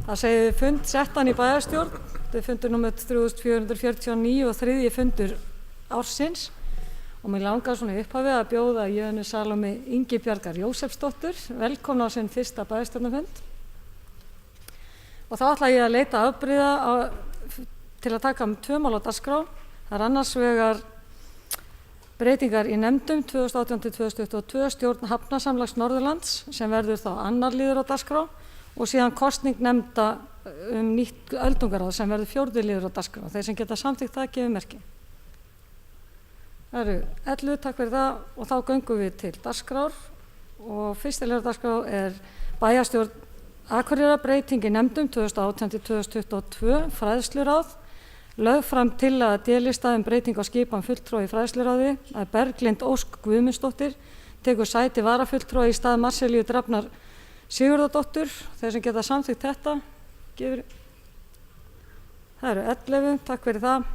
Það segir fund settan í bæjarstjórn. Þetta er fundur númer 3449 og þriðji fundur ársins. Og mér langar svona í upphafi að bjóða Jönu Salóme Ingibjargar Jósefsdóttur velkomna á sinn fyrsta bæjarstjórnarfund. Og þá ætla ég að leita afbrigða til að taka 2 mál á dagskrá. Það er annars vegar breytingar í nefndum 2018-2022 stjórn Hafnasamlags Norðurlands sem verður þá annar liður á dagskrá og síðan kosning nefnda nýtt öldungaráð sem verður 4. liður á dagskrá. Þeir sem geta samþykkt það gefur merki. Það eru 11, takk fyrir það, og þá göngum við til dagskrár og fyrsti liður á dagskrá er bæjarstjórn Akureyrar breyting í nefndum 2018-2022 fræðsluráð. Lögð fram tillaga D-lista breyting á skipan fulltrúa í fræðsluráði að Berglind Ósk Guðmundsdóttir tekur sæti varafulltrúa í stað Marselíu Drafnar Sigurðardóttur. Þeir sem geta samþykkt þetta gefur. Það eru 11, takk fyrir það.